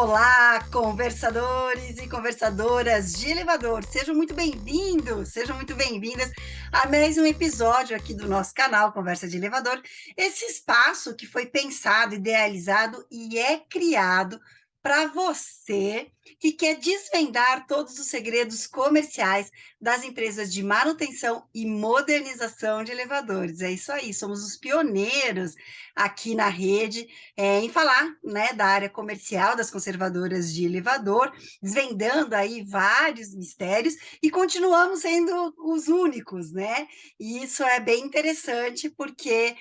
Olá, conversadores e conversadoras de elevador, sejam muito bem-vindos, sejam muito bem-vindas a mais um episódio aqui do nosso canal Conversa de Elevador, esse espaço que foi pensado, idealizado e é criado para você que quer desvendar todos os segredos comerciais das empresas de manutenção e modernização de elevadores. É isso aí, somos os pioneiros aqui na rede em falar, né, da área comercial das conservadoras de elevador, desvendando aí vários mistérios e continuamos sendo os únicos, né? E isso é bem interessante porque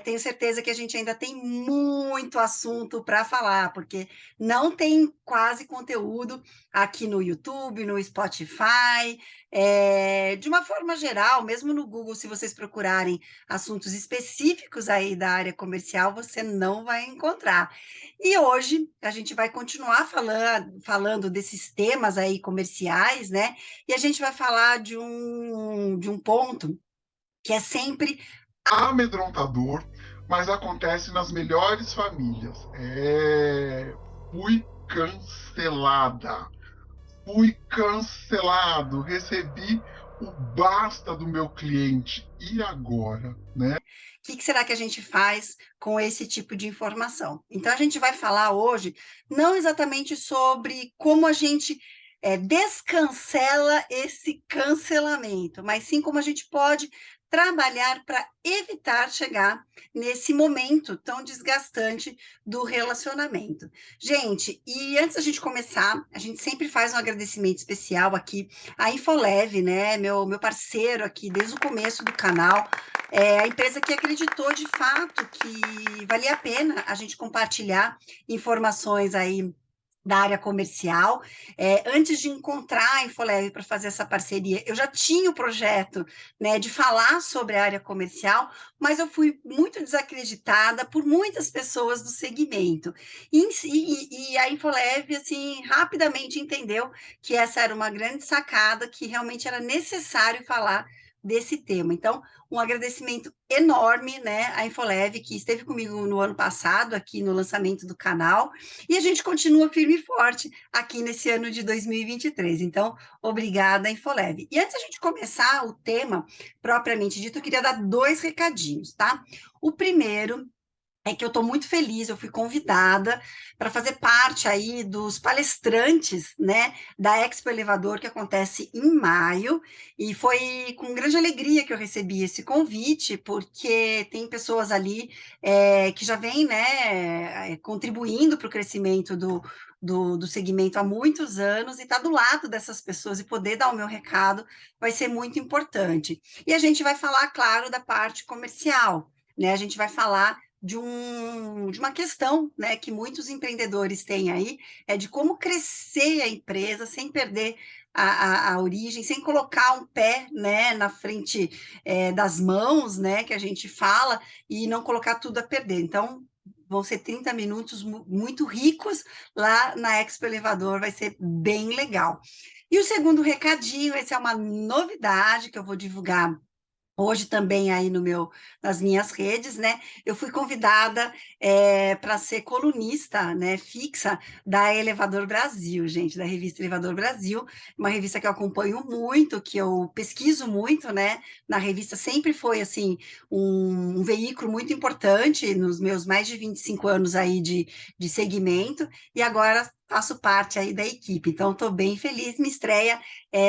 tenho certeza que a gente ainda tem muito assunto para falar, porque não tem quase conteúdo aqui no YouTube, no Spotify, de uma forma geral, mesmo no Google, se vocês procurarem assuntos específicos aí da área comercial, você não vai encontrar. E hoje a gente vai continuar falando desses temas aí comerciais, né? E a gente vai falar de um ponto que é sempre amedrontador, mas acontece nas melhores famílias. Fui cancelada. Fui cancelado. Recebi o basta do meu cliente. E agora, né? o que será que a gente faz com esse tipo de informação? Então, a gente vai falar hoje não exatamente sobre como a gente descancela esse cancelamento, mas sim como a gente pode trabalhar para evitar chegar nesse momento tão desgastante do relacionamento. Gente, e antes da gente começar, a gente sempre faz um agradecimento especial aqui à Infoleve, né? Meu parceiro aqui desde o começo do canal, a empresa que acreditou de fato que valia a pena a gente compartilhar informações aí da área comercial. Antes de encontrar a Infoleve para fazer essa parceria, eu já tinha o projeto, né, de falar sobre a área comercial, mas eu fui muito desacreditada por muitas pessoas do segmento. E a Infoleve, assim, rapidamente entendeu que essa era uma grande sacada, que realmente era necessário falar desse tema. Então, um agradecimento enorme, né, à Infoleve, que esteve comigo no ano passado, aqui no lançamento do canal, e a gente continua firme e forte aqui nesse ano de 2023. Então, obrigada, Infoleve. E antes da gente começar o tema propriamente dito, eu queria dar dois recadinhos, tá? O primeiro é que eu estou muito feliz, eu fui convidada para fazer parte aí dos palestrantes, né, da Expo Elevador, que acontece em maio, e foi com grande alegria que eu recebi esse convite, porque tem pessoas ali que já vêm, né, contribuindo para o crescimento do segmento há muitos anos, e estar do lado dessas pessoas e poder dar o meu recado vai ser muito importante. E a gente vai falar, claro, da parte comercial, né, a gente vai falar de uma questão, né, que muitos empreendedores têm aí, é de como crescer a empresa sem perder a origem, sem colocar um pé, né, na frente das mãos, né, que a gente fala, e não colocar tudo a perder. Então, vão ser 30 minutos muito ricos lá na Expo Elevador, vai ser bem legal. E o segundo recadinho, essa é uma novidade que eu vou divulgar hoje também aí nas minhas redes, né? Eu fui convidada para ser colunista, né, fixa da Elevador Brasil, gente, da revista Elevador Brasil, uma revista que eu acompanho muito, que eu pesquiso muito, né? Na revista sempre foi assim um veículo muito importante nos meus mais de 25 anos aí de segmento, e agora faço parte aí da equipe. Então, estou bem feliz, me estreia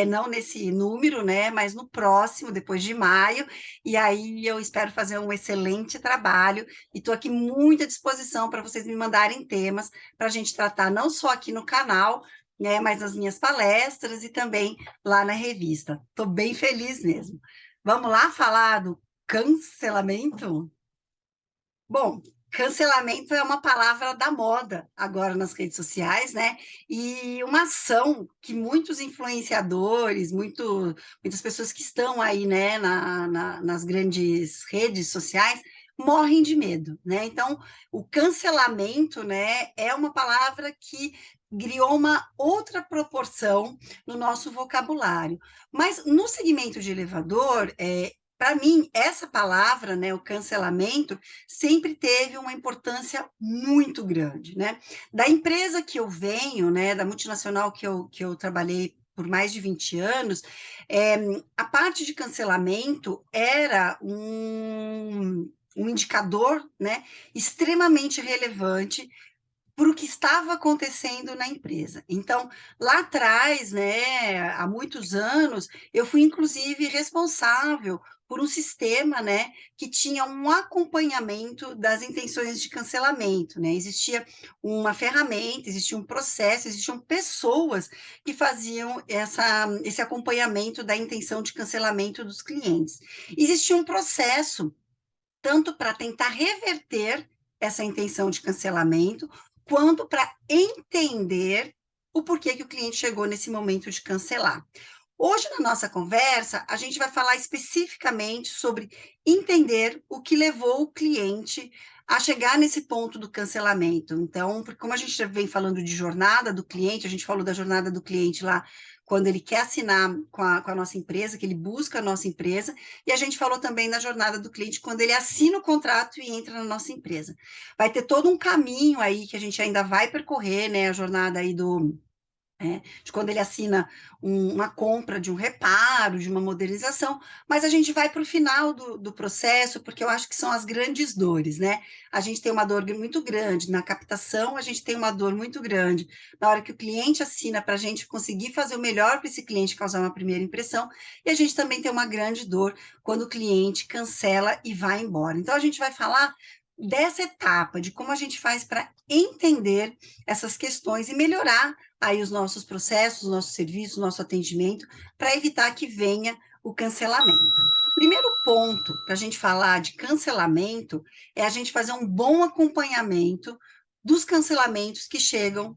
não nesse número, né, mas no próximo, depois de maio, e aí eu espero fazer um excelente trabalho, e estou aqui muito à disposição para vocês me mandarem temas para a gente tratar não só aqui no canal, né, mas nas minhas palestras e também lá na revista. Estou bem feliz mesmo. Vamos lá falar do cancelamento? Bom, cancelamento é uma palavra da moda agora nas redes sociais, né? E uma ação que muitos influenciadores, muitas pessoas que estão aí, né, nas grandes redes sociais, morrem de medo, né? Então, o cancelamento, né, é uma palavra que criou uma outra proporção no nosso vocabulário. Mas no segmento de elevador, para mim, essa palavra, né, o cancelamento, sempre teve uma importância muito grande, né? Da empresa que eu venho, né, da multinacional que eu trabalhei por mais de 20 anos, é, a parte de cancelamento era um indicador, né, extremamente relevante para o que estava acontecendo na empresa. Então, lá atrás, né, há muitos anos, eu fui inclusive responsável por um sistema, né, que tinha um acompanhamento das intenções de cancelamento, né? Existia uma ferramenta, existia um processo, existiam pessoas que faziam esse acompanhamento da intenção de cancelamento dos clientes. Existia um processo tanto para tentar reverter essa intenção de cancelamento, quanto para entender o porquê que o cliente chegou nesse momento de cancelar. Hoje, na nossa conversa, a gente vai falar especificamente sobre entender o que levou o cliente a chegar nesse ponto do cancelamento. Então, como a gente já vem falando de jornada do cliente, a gente falou da jornada do cliente lá quando ele quer assinar com a nossa empresa, que ele busca a nossa empresa, e a gente falou também da jornada do cliente quando ele assina o contrato e entra na nossa empresa. Vai ter todo um caminho aí que a gente ainda vai percorrer, né, a jornada aí de quando ele assina uma compra de um reparo, de uma modernização, mas a gente vai para o final do processo, porque eu acho que são as grandes dores, né? A gente tem uma dor muito grande na captação, a gente tem uma dor muito grande na hora que o cliente assina para a gente conseguir fazer o melhor para esse cliente causar uma primeira impressão, e a gente também tem uma grande dor quando o cliente cancela e vai embora. Então, a gente vai falar dessa etapa, de como a gente faz para entender essas questões e melhorar aí os nossos processos, os nossos serviços, o nosso atendimento, para evitar que venha o cancelamento. Primeiro ponto para a gente falar de cancelamento é a gente fazer um bom acompanhamento dos cancelamentos que chegam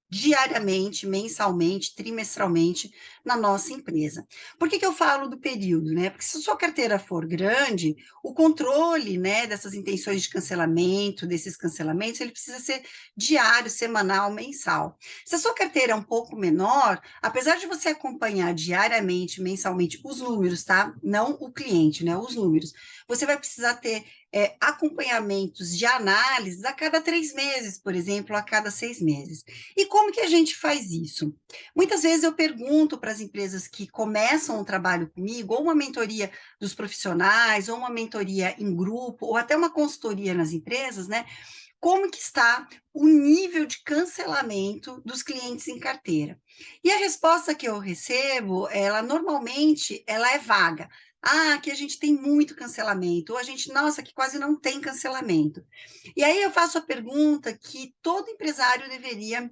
diariamente, mensalmente, trimestralmente na nossa empresa. Por que eu falo do período, né? Porque se a sua carteira for grande, o controle, né, dessas intenções de cancelamento, desses cancelamentos, ele precisa ser diário, semanal, mensal. Se a sua carteira é um pouco menor, apesar de você acompanhar diariamente, mensalmente, os números, tá? Não o cliente, né? Os números. Você vai precisar ter acompanhamentos de análises a cada 3 meses, por exemplo, a cada 6 meses. E como que a gente faz isso? Muitas vezes eu pergunto para as empresas que começam um trabalho comigo, ou uma mentoria dos profissionais, ou uma mentoria em grupo, ou até uma consultoria nas empresas, né? Como que está o nível de cancelamento dos clientes em carteira. E a resposta que eu recebo, ela normalmente ela é vaga. Ah, aqui a gente tem muito cancelamento, ou a gente, nossa, que quase não tem cancelamento. E aí eu faço a pergunta que todo empresário deveria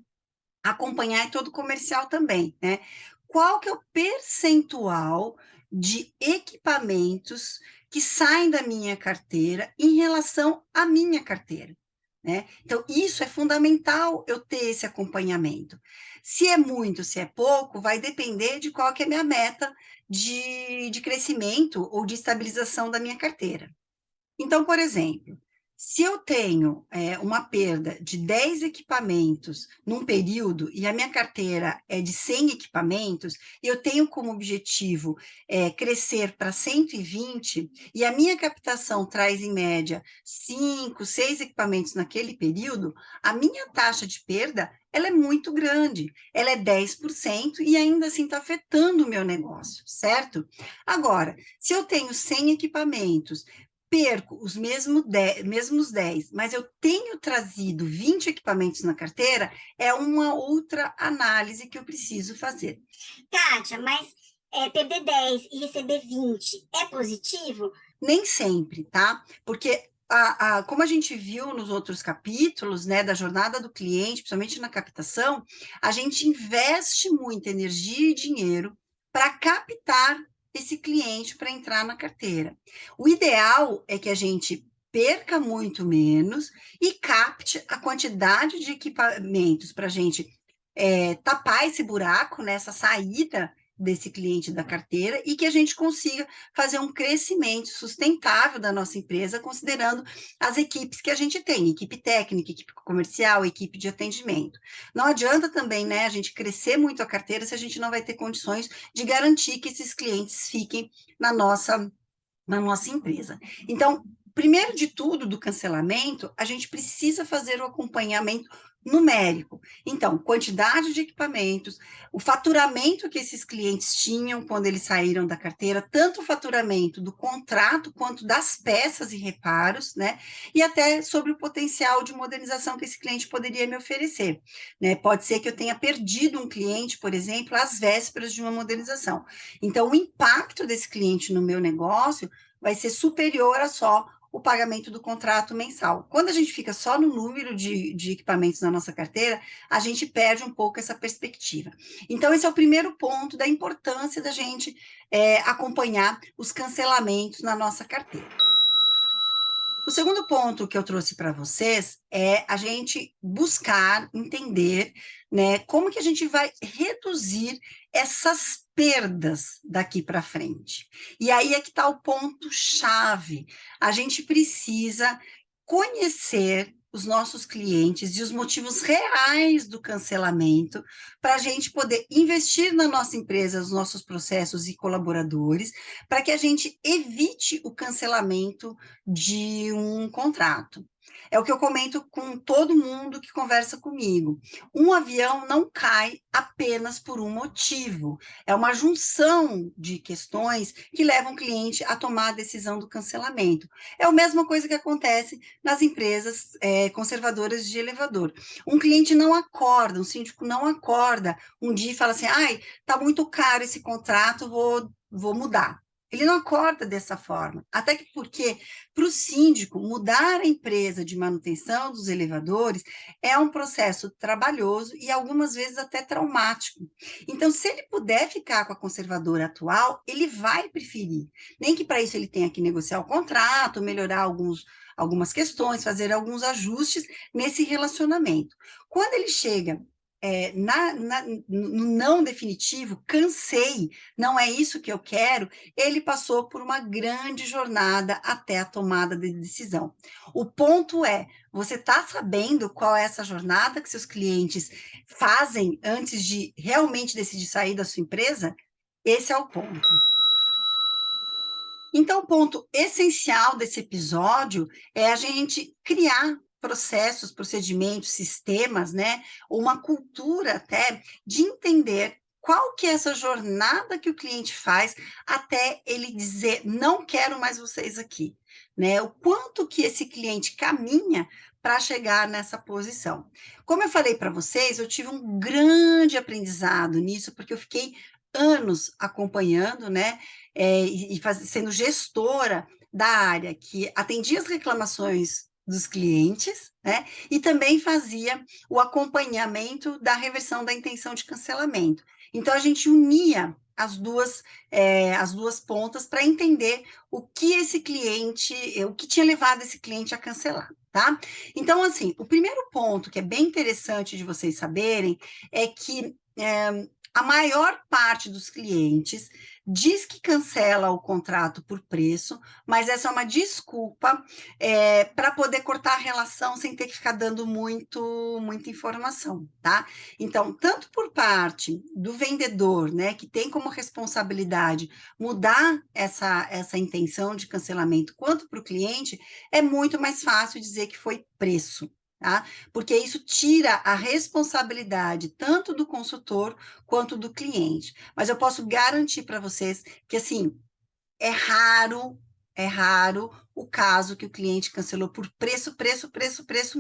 acompanhar, e todo comercial também, né? Qual que é o percentual de equipamentos que saem da minha carteira em relação à minha carteira? Né? Então, isso é fundamental eu ter esse acompanhamento. Se é muito, se é pouco, vai depender de qual que é a minha meta de crescimento ou de estabilização da minha carteira. Então, por exemplo, se eu tenho uma perda de 10 equipamentos num período e a minha carteira é de 100 equipamentos, e eu tenho como objetivo crescer para 120, e a minha captação traz, em média, 5, 6 equipamentos naquele período, a minha taxa de perda ela é muito grande, ela é 10% e ainda assim está afetando o meu negócio, certo? Agora, se eu tenho 100 equipamentos, perco os mesmos 10, mas eu tenho trazido 20 equipamentos na carteira, é uma outra análise que eu preciso fazer. Kátia, mas perder 10 e receber 20 é positivo? Nem sempre, tá? Porque como a gente viu nos outros capítulos, né, da jornada do cliente, principalmente na captação, a gente investe muita energia e dinheiro para captar esse cliente para entrar na carteira. O ideal é que a gente perca muito menos e capte a quantidade de equipamentos para a gente tapar esse buraco, nessa saída desse cliente da carteira e que a gente consiga fazer um crescimento sustentável da nossa empresa, considerando as equipes que a gente tem, equipe técnica, equipe comercial, equipe de atendimento. Não adianta também, né, a gente crescer muito a carteira se a gente não vai ter condições de garantir que esses clientes fiquem na nossa empresa. Então, primeiro de tudo, do cancelamento, a gente precisa fazer o acompanhamento numérico. Então, quantidade de equipamentos, o faturamento que esses clientes tinham quando eles saíram da carteira, tanto o faturamento do contrato quanto das peças e reparos, né? E até sobre o potencial de modernização que esse cliente poderia me oferecer, né? Pode ser que eu tenha perdido um cliente, por exemplo, às vésperas de uma modernização. Então, o impacto desse cliente no meu negócio vai ser superior a só o pagamento do contrato mensal. Quando a gente fica só no número de equipamentos na nossa carteira, a gente perde um pouco essa perspectiva. Então, esse é o primeiro ponto da importância da gente acompanhar os cancelamentos na nossa carteira. O segundo ponto que eu trouxe para vocês é a gente buscar entender, né, como que a gente vai reduzir essas perdas daqui para frente. E aí é que está o ponto-chave. A gente precisa conhecer os nossos clientes e os motivos reais do cancelamento para a gente poder investir na nossa empresa, os nossos processos e colaboradores, para que a gente evite o cancelamento de um contrato. É o que eu comento com todo mundo que conversa comigo. Um avião não cai apenas por um motivo. É uma junção de questões que levam o cliente a tomar a decisão do cancelamento. É a mesma coisa que acontece nas empresas conservadoras de elevador. Um cliente não acorda, um síndico não acorda um dia e fala assim, ai, tá muito caro esse contrato, vou mudar. Ele não acorda dessa forma. Até que porque, para o síndico, mudar a empresa de manutenção dos elevadores é um processo trabalhoso e algumas vezes até traumático. Então, se ele puder ficar com a conservadora atual, ele vai preferir. Nem que para isso ele tenha que negociar o contrato, melhorar algumas questões, fazer alguns ajustes nesse relacionamento. Quando ele chega no não definitivo, cansei, não é isso que eu quero, ele passou por uma grande jornada até a tomada de decisão. O ponto é, você está sabendo qual é essa jornada que seus clientes fazem antes de realmente decidir sair da sua empresa? Esse é o ponto. Então, o ponto essencial desse episódio é a gente criar processos, procedimentos, sistemas, né? Uma cultura até de entender qual que é essa jornada que o cliente faz até ele dizer, não quero mais vocês aqui, né? O quanto que esse cliente caminha para chegar nessa posição. Como eu falei para vocês, eu tive um grande aprendizado nisso, porque eu fiquei anos acompanhando, né? Sendo gestora da área que atendia as reclamações dos clientes, né? E também fazia o acompanhamento da reversão da intenção de cancelamento. Então, a gente unia as duas pontas para entender o que esse cliente, o que tinha levado esse cliente a cancelar, tá? Então, assim, o primeiro ponto que é bem interessante de vocês saberem é que a maior parte dos clientes diz que cancela o contrato por preço, mas essa é uma desculpa para poder cortar a relação sem ter que ficar dando muita informação, tá? Então, tanto por parte do vendedor, né, que tem como responsabilidade mudar essa intenção de cancelamento, quanto para o cliente, é muito mais fácil dizer que foi preço. Tá? Porque isso tira a responsabilidade tanto do consultor quanto do cliente. Mas eu posso garantir para vocês que, assim, é raro o caso que o cliente cancelou por preço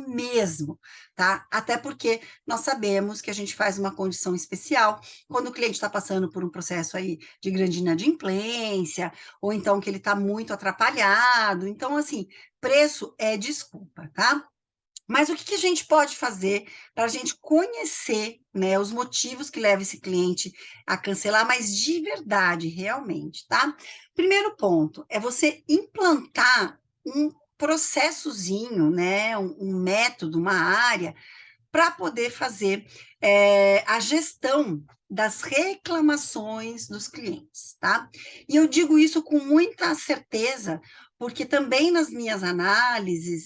mesmo, tá? Até porque nós sabemos que a gente faz uma condição especial quando o cliente está passando por um processo aí de grande inadimplência, ou então que ele está muito atrapalhado. Então, assim, preço é desculpa, tá? Mas o que a gente pode fazer para a gente conhecer, né, os motivos que levam esse cliente a cancelar, mas de verdade, realmente, tá? Primeiro ponto é você implantar um processozinho, né, um método, uma área, para poder fazer a gestão das reclamações dos clientes, tá? E eu digo isso com muita certeza, porque também nas minhas análises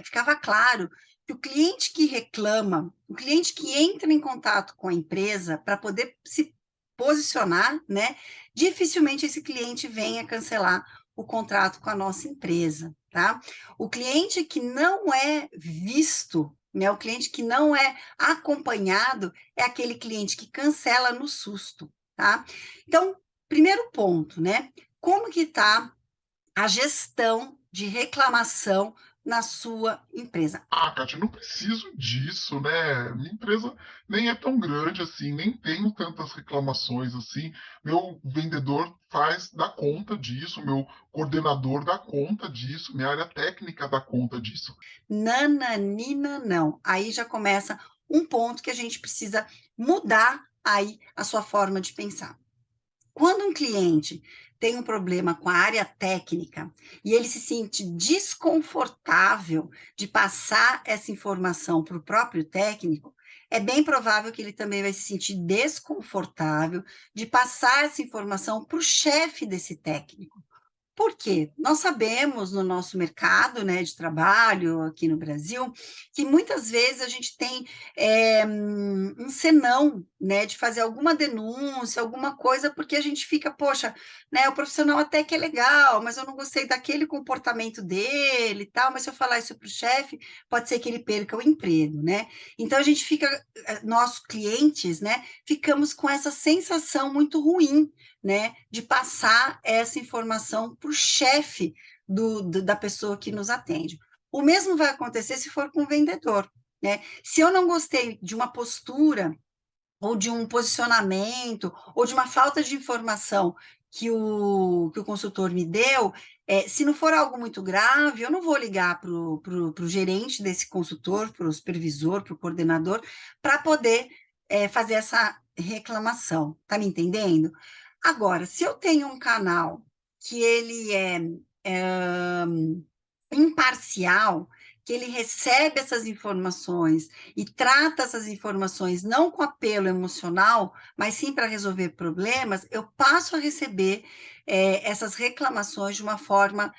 ficava claro que o cliente que reclama, o cliente que entra em contato com a empresa para poder se posicionar, né? Dificilmente esse cliente venha cancelar o contrato com a nossa empresa, tá? O cliente que não é visto, né, o cliente que não é acompanhado, é aquele cliente que cancela no susto, tá? Então, primeiro ponto, né? Como que está a gestão de reclamação na sua empresa? Ah, Kátia, não preciso disso, né? Minha empresa nem é tão grande assim, nem tenho tantas reclamações assim. Meu vendedor dá conta disso, meu coordenador dá conta disso, minha área técnica dá conta disso. Nananina, não. Aí já começa um ponto que a gente precisa mudar aí a sua forma de pensar. Quando um cliente tem um problema com a área técnica e ele se sente desconfortável de passar essa informação para o próprio técnico, é bem provável que ele também vai se sentir desconfortável de passar essa informação para o chefe desse técnico. Por quê? Nós sabemos no nosso mercado, né, de trabalho aqui no Brasil, que muitas vezes a gente tem um senão, né, de fazer alguma denúncia, alguma coisa, porque a gente fica, poxa, né, o profissional até que é legal, mas eu não gostei daquele comportamento dele e tal, mas se eu falar isso para o chefe, pode ser que ele perca o emprego, né? Então a gente fica, nós clientes, né, ficamos com essa sensação muito ruim, né, de passar essa informação para o chefe da pessoa que nos atende. O mesmo vai acontecer se for com o vendedor, né? Se eu não gostei de uma postura, ou de um posicionamento, ou de uma falta de informação que o consultor me deu, se não for algo muito grave, eu não vou ligar para o gerente desse consultor, para o supervisor, para o coordenador, para poder fazer essa reclamação. Tá me entendendo? Agora, se eu tenho um canal que ele é imparcial, que ele recebe essas informações e trata essas informações não com apelo emocional, mas sim para resolver problemas, eu passo a receber essas reclamações de uma forma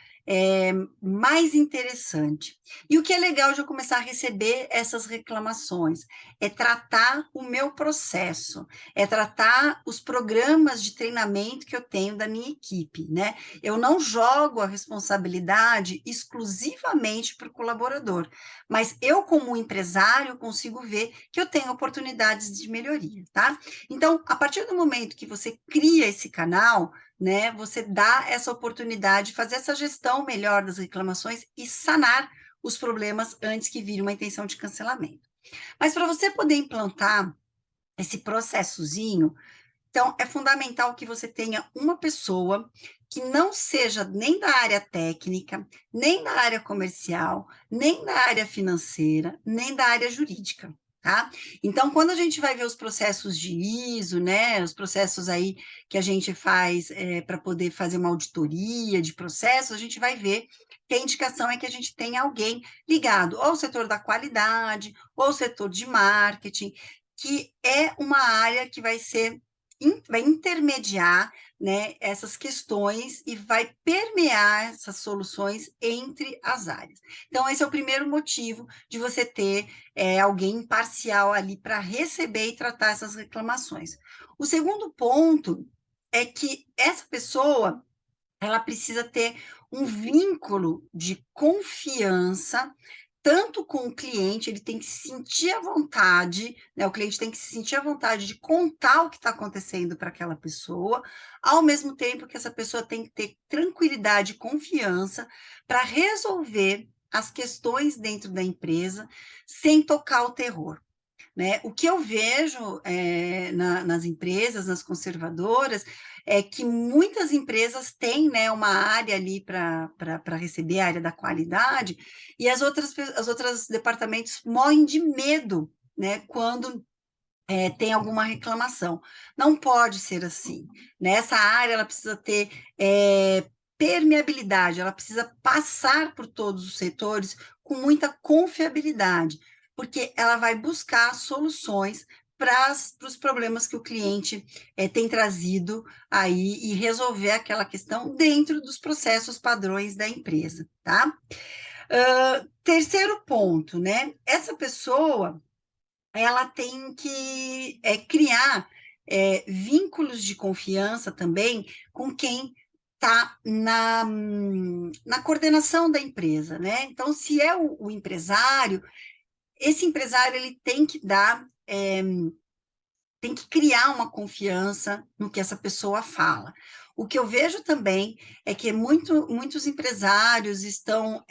mais interessante. E o que é legal de eu começar a receber essas reclamações é tratar o meu processo, é tratar os programas de treinamento que eu tenho da minha equipe, né? Eu não jogo a responsabilidade exclusivamente para o colaborador, mas eu, como empresário, consigo ver que eu tenho oportunidades de melhoria, tá? Então, a partir do momento que você cria esse canal, né, você dá essa oportunidade de fazer essa gestão melhor das reclamações e sanar os problemas antes que vire uma intenção de cancelamento. Mas para você poder implantar esse processozinho, então, é fundamental que você tenha uma pessoa que não seja nem da área técnica, nem da área comercial, nem da área financeira, nem da área jurídica, tá? Então, quando a gente vai ver os processos de ISO, né, os processos aí que a gente faz para poder fazer uma auditoria de processos, a gente vai ver que a indicação é que a gente tenha alguém ligado ou ao setor da qualidade, ou ao setor de marketing, que é uma área que vai intermediar, né, essas questões e vai permear essas soluções entre as áreas. Então, esse é o primeiro motivo de você ter alguém imparcial ali para receber e tratar essas reclamações. O segundo ponto é que essa pessoa ela precisa ter um vínculo de confiança tanto com o cliente, ele tem que se sentir à vontade, né? O cliente tem que se sentir à vontade de contar o que está acontecendo para aquela pessoa, ao mesmo tempo que essa pessoa tem que ter tranquilidade e confiança para resolver as questões dentro da empresa sem tocar o terror. Né? O que eu vejo nas empresas, nas conservadoras, é que muitas empresas têm, né, uma área ali para receber a área da qualidade, e as outras departamentos morrem de medo, né, quando tem alguma reclamação. Não pode ser assim. Né? Essa área ela precisa ter permeabilidade, ela precisa passar por todos os setores com muita confiabilidade, porque ela vai buscar soluções para os problemas que o cliente tem trazido aí e resolver aquela questão dentro dos processos padrões da empresa, tá? Terceiro ponto, né? Essa pessoa ela tem que criar vínculos de confiança também com quem está na coordenação da empresa, né? Então, se é o empresário, esse empresário ele tem que tem que criar uma confiança no que essa pessoa fala. O que eu vejo também é que muitos empresários estão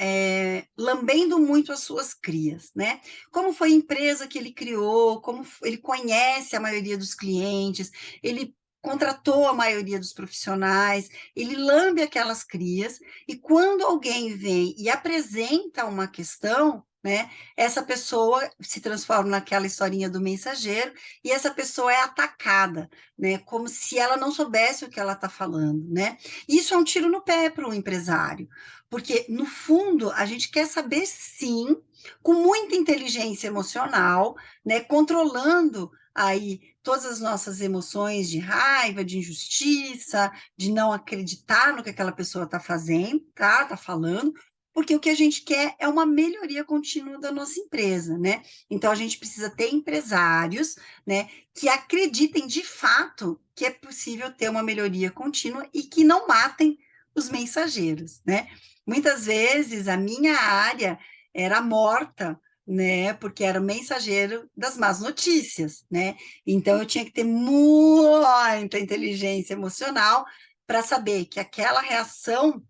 lambendo muito as suas crias, né? Como foi a empresa que ele criou, como ele conhece a maioria dos clientes, ele contratou a maioria dos profissionais, ele lambe aquelas crias, e quando alguém vem e apresenta uma questão, né, essa pessoa se transforma naquela historinha do mensageiro, e essa pessoa é atacada, né? Como se ela não soubesse o que ela está falando, né? Isso é um tiro no pé para o empresário, porque, no fundo, a gente quer saber, sim, com muita inteligência emocional, né? Controlando aí todas as nossas emoções de raiva, de injustiça, de não acreditar no que aquela pessoa está fazendo, tá falando, porque o que a gente quer é uma melhoria contínua da nossa empresa, né? Então, a gente precisa ter empresários, né, que acreditem de fato que é possível ter uma melhoria contínua e que não matem os mensageiros, né? Muitas vezes a minha área era morta, né, porque era o mensageiro das más notícias, né? Então eu tinha que ter muita inteligência emocional para saber que aquela reação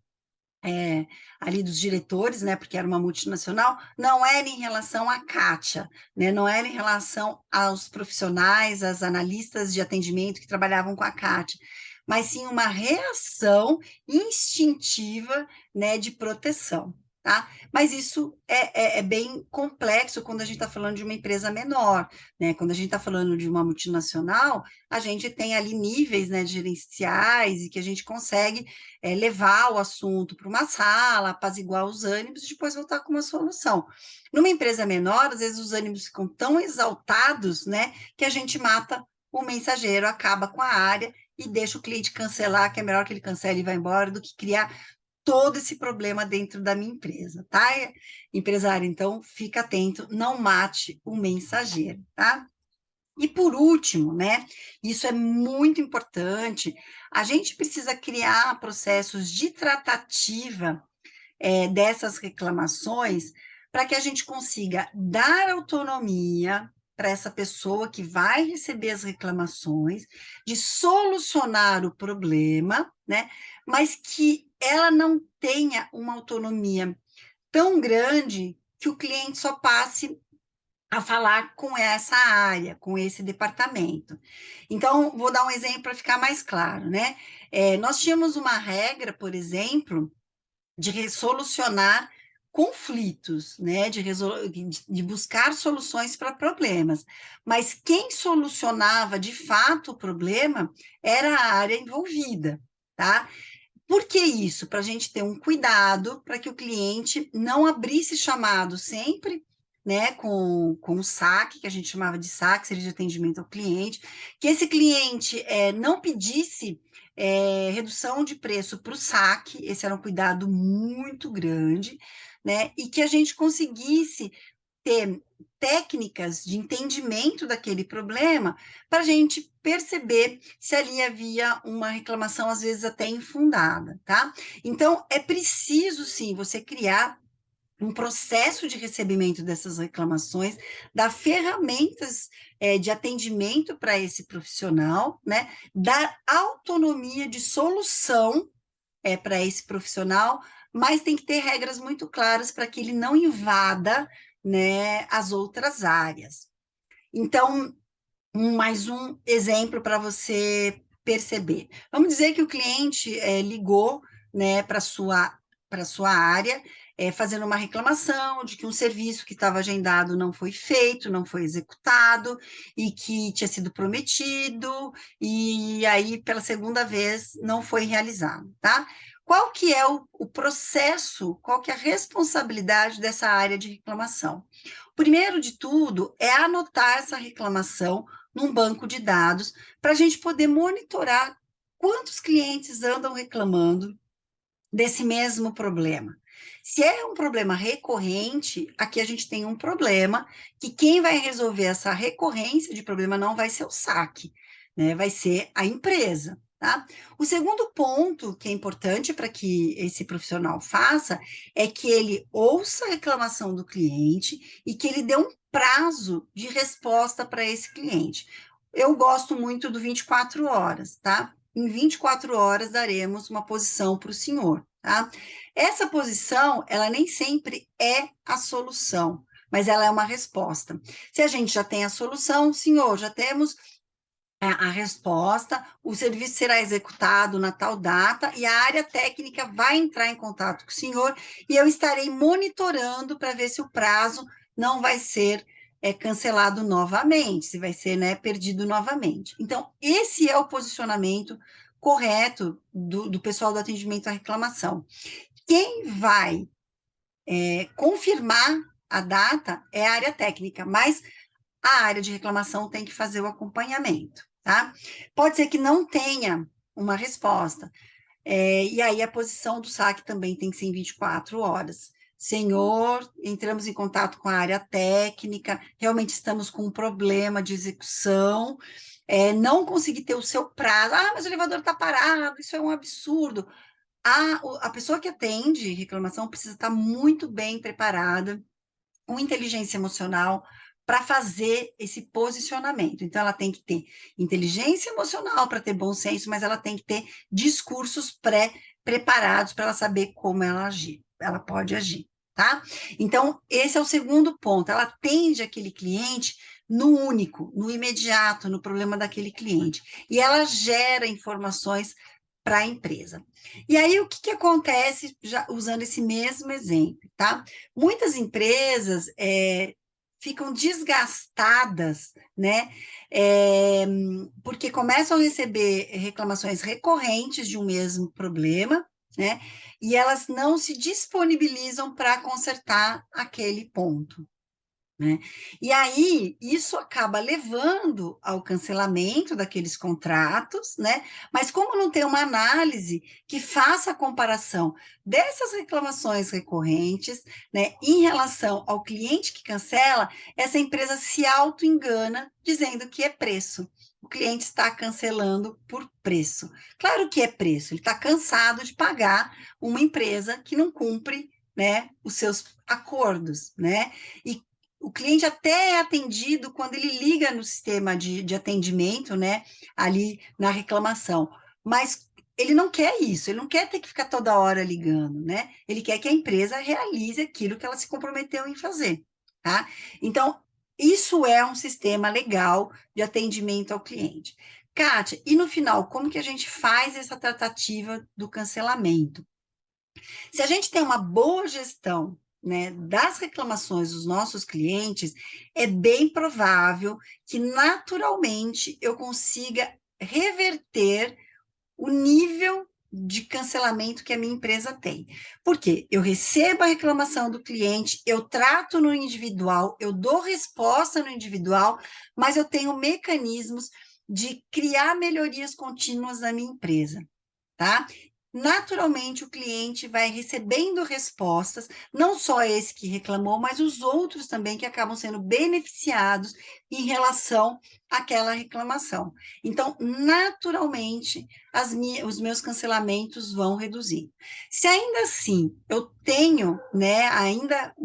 ali dos diretores, né, porque era uma multinacional, não era em relação à Kátia, né, não era em relação aos profissionais, às analistas de atendimento que trabalhavam com a Kátia, mas sim uma reação instintiva, né, de proteção. Tá? Mas isso é bem complexo quando a gente está falando de uma empresa menor, né? Quando a gente está falando de uma multinacional, a gente tem ali níveis, né, gerenciais e que a gente consegue levar o assunto para uma sala, apaziguar os ânimos e depois voltar com uma solução. Numa empresa menor, às vezes os ânimos ficam tão exaltados, né, que a gente mata o mensageiro, acaba com a área e deixa o cliente cancelar, que é melhor que ele cancele e vá embora, do que criar todo esse problema dentro da minha empresa, tá? Empresário, então, fica atento, não mate o mensageiro, tá? E por último, né, isso é muito importante, a gente precisa criar processos de tratativa dessas reclamações para que a gente consiga dar autonomia para essa pessoa que vai receber as reclamações, de solucionar o problema, né, mas que ela não tenha uma autonomia tão grande que o cliente só passe a falar com essa área, com esse departamento. Então, vou dar um exemplo para ficar mais claro, né? Nós tínhamos uma regra, por exemplo, de solucionar conflitos, né? De buscar soluções para problemas. Mas quem solucionava de fato o problema era a área envolvida, tá? Por que isso? Para a gente ter um cuidado para que o cliente não abrisse chamado sempre, né, com o saque, que a gente chamava de saque, seria de atendimento ao cliente, que esse cliente não pedisse redução de preço para o saque, esse era um cuidado muito grande, né, e que a gente conseguisse ter técnicas de entendimento daquele problema para a gente perceber se ali havia uma reclamação, às vezes até infundada, tá? Então, é preciso, sim, você criar um processo de recebimento dessas reclamações, dar ferramentas de atendimento para esse profissional, né? Dar autonomia de solução para esse profissional, mas tem que ter regras muito claras para que ele não invada, né, as outras áreas. Então, mais um exemplo para você perceber. Vamos dizer que o cliente ligou, né, para sua área, fazendo uma reclamação de que um serviço que estava agendado não foi feito, não foi executado, e que tinha sido prometido, e aí, pela segunda vez, não foi realizado, tá? Qual que é o processo, qual que é a responsabilidade dessa área de reclamação? Primeiro de tudo, é anotar essa reclamação num banco de dados, para a gente poder monitorar quantos clientes andam reclamando desse mesmo problema. Se é um problema recorrente, aqui a gente tem um problema que quem vai resolver essa recorrência de problema não vai ser o saque, né? Vai ser a empresa, tá? O segundo ponto que é importante para que esse profissional faça é que ele ouça a reclamação do cliente e que ele dê um prazo de resposta para esse cliente. Eu gosto muito do 24 horas, tá? Em 24 horas daremos uma posição para o senhor, tá? Essa posição, ela nem sempre é a solução, mas ela é uma resposta. Se a gente já tem a solução, senhor, já temos a resposta, o serviço será executado na tal data e a área técnica vai entrar em contato com o senhor e eu estarei monitorando para ver se o prazo não vai ser cancelado novamente, se vai ser, né, perdido novamente. Então, esse é o posicionamento correto do pessoal do atendimento à reclamação. Quem vai confirmar a data é a área técnica, mas a área de reclamação tem que fazer o acompanhamento, tá? Pode ser que não tenha uma resposta, e aí a posição do saque também tem que ser em 24 horas. Senhor, entramos em contato com a área técnica, realmente estamos com um problema de execução, não consegui ter o seu prazo. Ah, mas o elevador está parado, isso é um absurdo. A pessoa que atende reclamação precisa estar muito bem preparada, com inteligência emocional, para fazer esse posicionamento. Então, ela tem que ter inteligência emocional para ter bom senso, mas ela tem que ter discursos pré-preparados para ela saber como ela pode agir, tá? Então, esse é o segundo ponto. Ela atende aquele cliente no único, no imediato, no problema daquele cliente. E ela gera informações para a empresa. E aí, o que acontece, já usando esse mesmo exemplo, tá? Muitas empresas ficam desgastadas, né? Porque começam a receber reclamações recorrentes de um mesmo problema, né? E elas não se disponibilizam para consertar aquele ponto, né? E aí, isso acaba levando ao cancelamento daqueles contratos, né? Mas como não tem uma análise que faça a comparação dessas reclamações recorrentes, né, em relação ao cliente que cancela, essa empresa se auto-engana dizendo que é preço. O cliente está cancelando por preço. Claro que é preço, ele está cansado de pagar uma empresa que não cumpre, né, os seus acordos, né? E o cliente até é atendido quando ele liga no sistema de atendimento, né, ali na reclamação, mas ele não quer isso, ele não quer ter que ficar toda hora ligando, né? Ele quer que a empresa realize aquilo que ela se comprometeu em fazer, tá? Então, isso é um sistema legal de atendimento ao cliente. Kátia, e no final, como que a gente faz essa tratativa do cancelamento? Se a gente tem uma boa gestão, né, das reclamações dos nossos clientes, é bem provável que naturalmente eu consiga reverter o nível de cancelamento que a minha empresa tem. Porque eu recebo a reclamação do cliente, eu trato no individual, eu dou resposta no individual, mas eu tenho mecanismos de criar melhorias contínuas na minha empresa, tá? Naturalmente, o cliente vai recebendo respostas, não só esse que reclamou, mas os outros também que acabam sendo beneficiados em relação àquela reclamação. Então, naturalmente, os meus cancelamentos vão reduzir. Se ainda assim eu tenho, né, ainda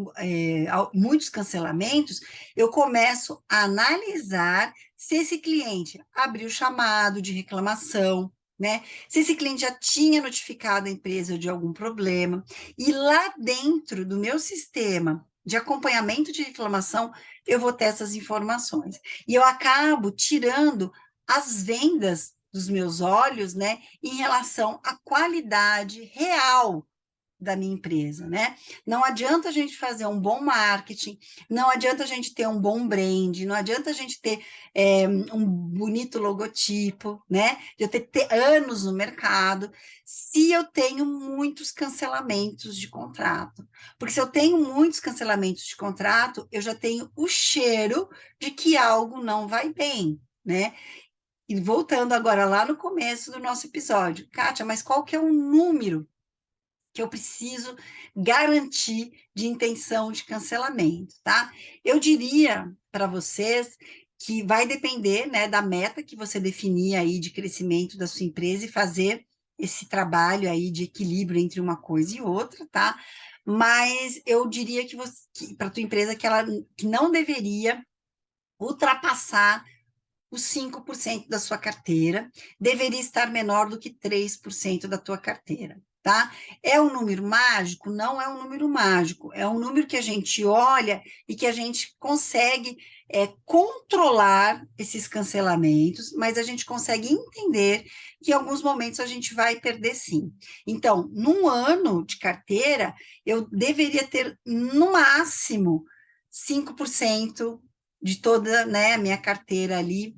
muitos cancelamentos, eu começo a analisar se esse cliente abriu chamado de reclamação, né? Se esse cliente já tinha notificado a empresa de algum problema, e lá dentro do meu sistema de acompanhamento de reclamação, eu vou ter essas informações. E eu acabo tirando as vendas dos meus olhos, né, em relação à qualidade real da minha empresa, né? Não adianta a gente fazer um bom marketing, não adianta a gente ter um bom brand, não adianta a gente ter um bonito logotipo, né? De eu ter anos no mercado, se eu tenho muitos cancelamentos de contrato. Porque se eu tenho muitos cancelamentos de contrato, eu já tenho o cheiro de que algo não vai bem, né? E voltando agora lá no começo do nosso episódio, Kátia, mas qual que é o número que eu preciso garantir de intenção de cancelamento, tá? Eu diria para vocês que vai depender, né, da meta que você definir aí de crescimento da sua empresa e fazer esse trabalho aí de equilíbrio entre uma coisa e outra, tá? Mas eu diria que para a tua empresa que não deveria ultrapassar os 5% da sua carteira, deveria estar menor do que 3% da tua carteira, tá? É um número mágico? Não é um número mágico, é um número que a gente olha e que a gente consegue controlar esses cancelamentos, mas a gente consegue entender que em alguns momentos a gente vai perder sim. Então, num ano de carteira, eu deveria ter, no máximo, 5% de toda, né, a minha carteira ali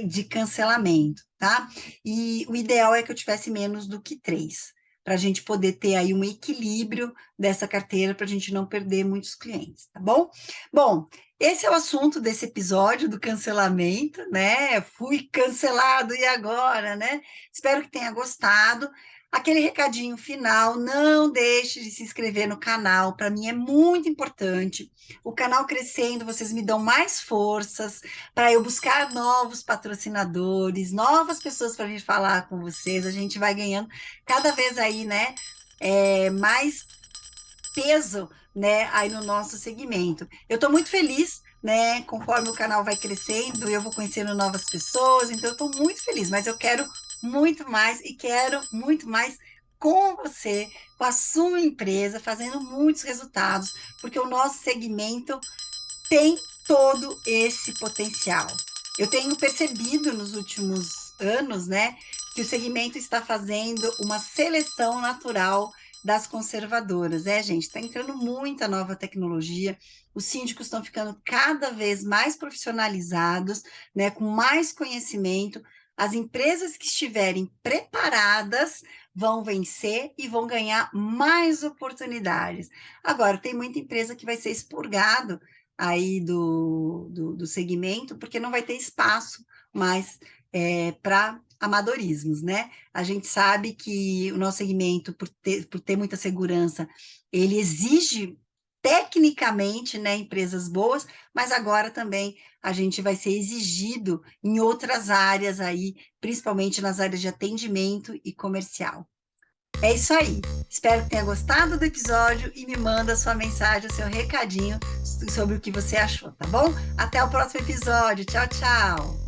de cancelamento, tá? E o ideal é que eu tivesse menos do que 3, para a gente poder ter aí um equilíbrio dessa carteira, para a gente não perder muitos clientes, tá bom? Bom, esse é o assunto desse episódio do cancelamento, né? Fui cancelado e agora, né? Espero que tenha gostado. Aquele recadinho final, não deixe de se inscrever no canal, para mim é muito importante. O canal crescendo, vocês me dão mais forças para eu buscar novos patrocinadores, novas pessoas para vir falar com vocês. A gente vai ganhando cada vez aí, né, mais peso, né, aí no nosso segmento. Eu estou muito feliz, né, conforme o canal vai crescendo, eu vou conhecendo novas pessoas, então eu estou muito feliz, mas eu quero muito mais e quero muito mais com você, com a sua empresa, fazendo muitos resultados, porque o nosso segmento tem todo esse potencial. Eu tenho percebido nos últimos anos, né, que o segmento está fazendo uma seleção natural das conservadoras, né, gente? Está entrando muita nova tecnologia, os síndicos estão ficando cada vez mais profissionalizados, né, com mais conhecimento. As empresas que estiverem preparadas vão vencer e vão ganhar mais oportunidades. Agora, tem muita empresa que vai ser expurgado aí do segmento, porque não vai ter espaço mais para amadorismos, né? A gente sabe que o nosso segmento, por ter muita segurança, ele exige tecnicamente, né, empresas boas, mas agora também a gente vai ser exigido em outras áreas aí, principalmente nas áreas de atendimento e comercial. É isso aí. Espero que tenha gostado do episódio e me manda sua mensagem, o seu recadinho sobre o que você achou, tá bom? Até o próximo episódio. Tchau, tchau.